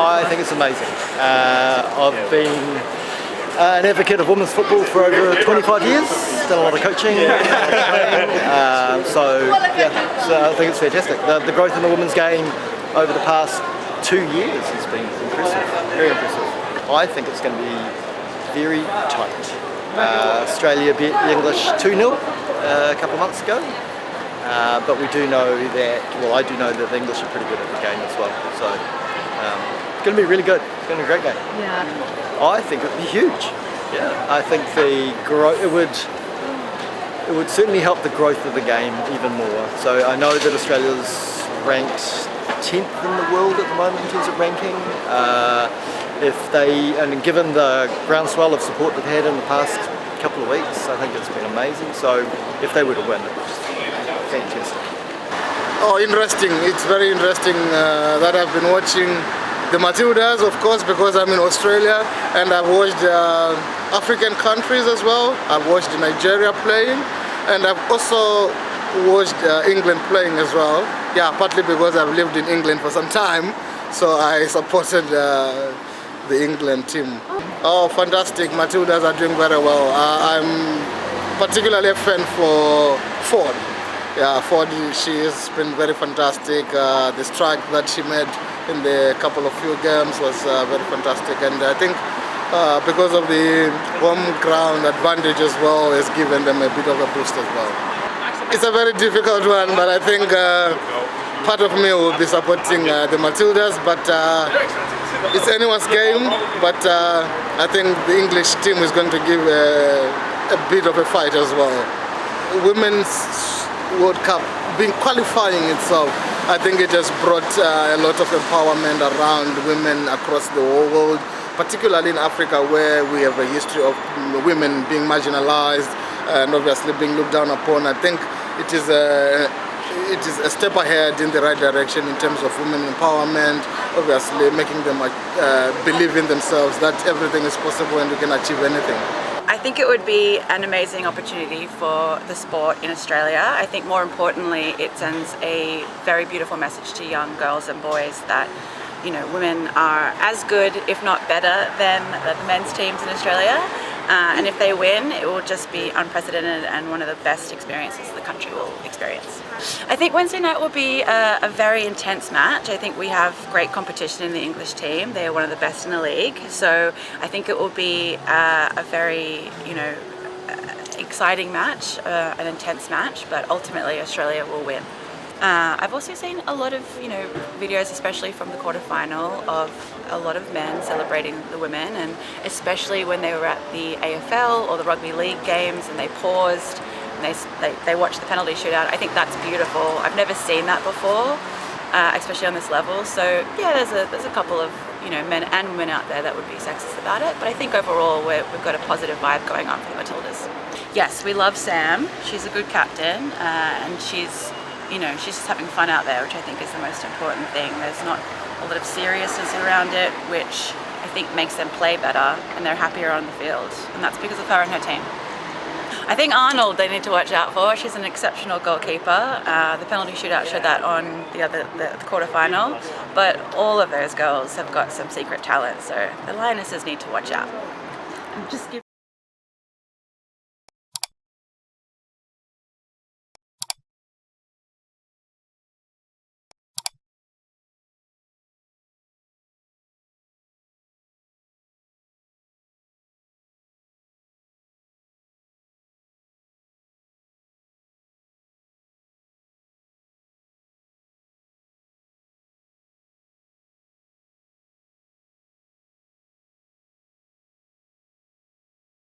I think it's amazing. I've been an advocate of women's football for over 25 years, done a lot of coaching, so I think it's fantastic. The growth in the women's game over the past 2 years has been impressive, very impressive. I think it's going to be very tight. Australia beat the English 2-0 a couple of months ago, but we do know that, well, I do know that the English are pretty good at the game as well, so it's going to be really good. It's going to be a great game. Yeah. I think it would be huge. Yeah, I think it would certainly help the growth of the game even more. So I know that Australia's ranked 10th in the world at the moment in terms of ranking. And given the groundswell of support they've had in the past couple of weeks, I think it's been amazing. So if they were to win, it would just be fantastic. Oh, interesting. It's very interesting that I've been watching the Matildas, of course, because I'm in Australia, and I've watched African countries as well. I've watched Nigeria playing, and I've also watched England playing as well. Yeah, partly because I've lived in England for some time, so I supported the England team. Oh, fantastic. Matildas are doing very well. I'm particularly a fan for Ford. Yeah, Ford, she's been very fantastic. The strike that she made in the couple of few games was very fantastic, and I think because of the home ground advantage as well has given them a bit of a boost as well. It's a very difficult one, but I think part of me will be supporting the Matildas, but it's anyone's game, but I think the English team is going to give a bit of a fight as well. Women's World Cup being qualifying itself, I think it has brought a lot of empowerment around women across the whole world, particularly in Africa, where we have a history of women being marginalized and obviously being looked down upon. I think it is a step ahead in the right direction in terms of women empowerment, obviously making them believe in themselves that everything is possible and we can achieve anything. I think it would be an amazing opportunity for the sport in Australia. I think more importantly, it sends a very beautiful message to young girls and boys that, you know, women are as good, if not better, than the men's teams in Australia. And if they win, it will just be unprecedented and one of the best experiences the country will experience. I think Wednesday night will be a very intense match. I think we have great competition in the English team. They are one of the best in the league. So I think it will be a very, exciting match, an intense match, but ultimately Australia will win. I've also seen a lot of, videos, especially from the quarterfinal, of a lot of men celebrating the women, and especially when they were at the AFL or the rugby league games and they paused and they watched the penalty shootout. I think that's beautiful. I've never seen that before, especially on this level. So yeah, there's a couple of men and women out there that would be sexist about it, but I think overall we've got a positive vibe going on for the Matildas. Yes, we love Sam. She's a good captain, and she's just having fun out there, which I think is the most important thing. There's not a lot of seriousness around it, which I think makes them play better and they're happier on the field. And that's because of her and her team. I think Arnold they need to watch out for. She's an exceptional goalkeeper. The penalty shootout showed that on the quarterfinal. But all of those girls have got some secret talent, so the Lionesses need to watch out.